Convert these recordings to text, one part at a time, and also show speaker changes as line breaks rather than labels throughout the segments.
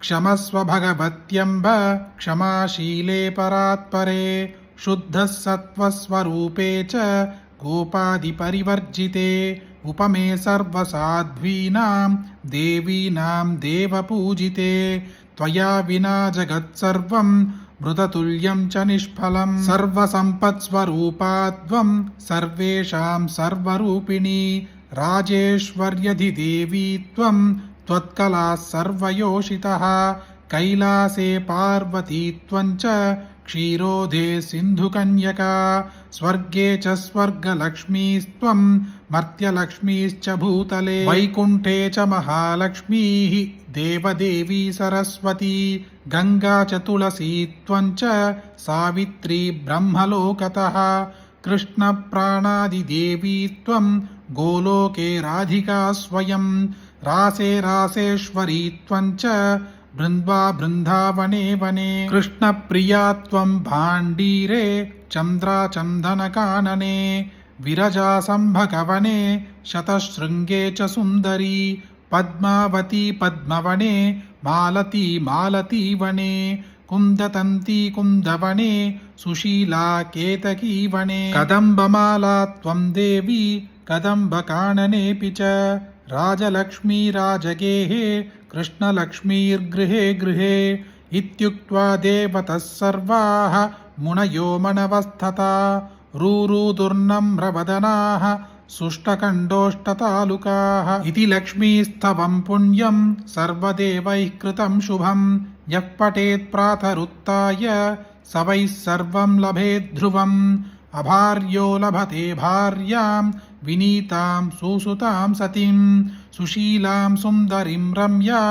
क्षमस्व भगवत्यम्ब क्षमाशीले परात्परे शुद्धः सत्त्वस्वरूपे च गोपादिपरिवर्जिते उपमे सर्वसाध्वीनां देवीनां देवपूजिते त्वया विना जगत्सर्वं मृततुल्यं च निष्फलं सर्वसम्पत्स्वरूपात्वं सर्वेषां सर्वरूपिणी राजेश्वर्यधिदेवी त्वं त्वत्कलाः सर्वयोषितः कैलासे पार्वती त्वं च क्षीरोधे सिन्धुकन्यका स्वर्गे च स्वर्गलक्ष्मीस्त्वं मर्त्यलक्ष्मीश्च भूतले वैकुण्ठे च महालक्ष्मीः देवदेवी सरस्वती गंगा च तुलसी त्वं च सावित्री ब्रह्मलोकतः कृष्णप्राणादिदेवी त्वं गोलोके राधिका स्वयं रासे रासेश्वरी त्वं च बृन्द्वा बृन्दावने वने कृष्णप्रिया त्वं भाण्डीरे चन्द्राचन्दनकानने विरजासम्भकवने शतशृङ्गे च सुन्दरी पद्मावती पद्मवने मालती मालतीवने कुन्दतन्ती कुन्दवने सुशीला केतकीवने कदम्बमाला त्वं देवी कदम्बकाननेऽपि च राजलक्ष्मी राजगेहे कृष्णलक्ष्मीर्गृहे गृहे इत्युक्त्वा देवतः सर्वाः मुनयो मनवस्थता रूरुदुर्नम्रवदनाः सुष्टकण्डोष्टतालुकाः इति लक्ष्मीस्तवं पुण्यं सर्वदेवैः कृतं शुभं यः पठेत् प्रातरुत्थाय स वै सर्वं लभेत् ध्रुवम् अभार्यो लभते भार्यां विनीतां सुसुतां सतीं सुशीलां सुन्दरीं रम्या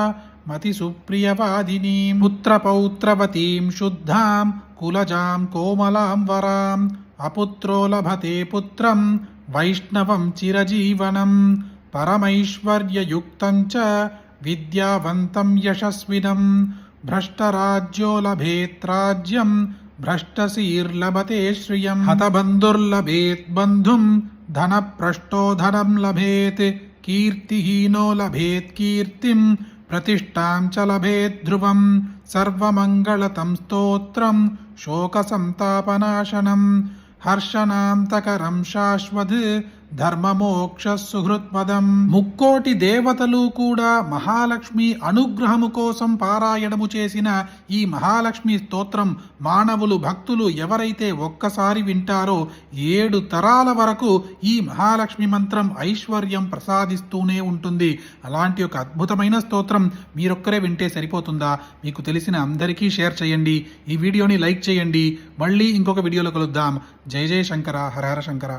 मतिसुप्रियवादिनीं पुत्रपौत्रवतीं शुद्धां कुलजां कोमलां वराम् अपुत्रो लभते पुत्रं वैष्णवं चिरजीवनं परमैश्वर्ययुक्तं च विद्यावन्तं यशस्विनं भ्रष्टराज्यो लभेत् राज्यं भ्रष्टशीर्लभते श्रियं हतबन्धुर्लभेत् बन्धुं धनप्रष्टो धनं लभेत् कीर्तिहीनो लभेत् कीर्तिं प्रतिष्ठां च लभेत् ध्रुवं सर्वमङ्गलतं स्तोत्रं शोकसन्तापनाशनं హర్షనాంతకరం శాశ్వత్ ధర్మమోక్ష సుహృత్పదం. ముక్కోటి దేవతలు కూడా మహాలక్ష్మి అనుగ్రహము కోసం పారాయణము చేసిన ఈ మహాలక్ష్మి స్తోత్రం మానవులు భక్తులు ఎవరైతే ఒక్కసారి వింటారో 7 తరాల వరకు ఈ మహాలక్ష్మి మంత్రం ఐశ్వర్యం ప్రసాదిస్తూనే ఉంటుంది. అలాంటి ఒక అద్భుతమైన స్తోత్రం మీరొక్కరే వింటే సరిపోతుందా? మీకు తెలిసిన అందరికీ షేర్ చేయండి. ఈ వీడియోని లైక్ చేయండి. మళ్ళీ ఇంకొక వీడియోలో కలుద్దాం. జై జై శంకర, హర హర శంకర.